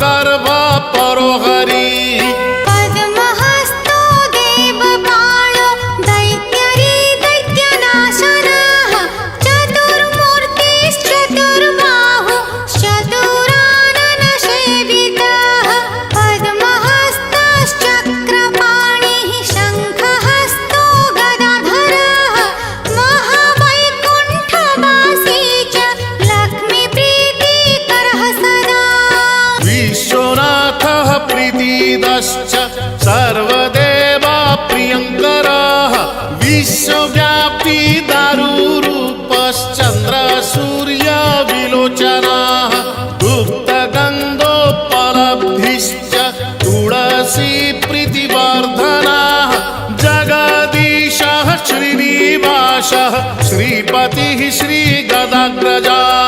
गर्भ परो हरि पद्महस्तो देवपालो दैत्यरी दैत्यनाशनः चतुर्मूर्तिश्चतुर्बाहुश्चतुराननसेवितः पद्महस्तश्चक्रपाणिः शङ्खहस्तो गदाधरः महावैकुण्ठवासी च लक्ष्मीप्रीतिकरः सदा विश्वनाथः प्रीतिदश्च सर्वदेवा प्रियङ्करः विश्वव्यापी दारुरूपश्चन्द्र सूर्य विलोचनः गुप्तगन्धोपलब्धिश्च तुलसी प्रीतिवर्धनः जगदीशः श्रीनिवासः श्रीपतिः श्रीगदाग्रजः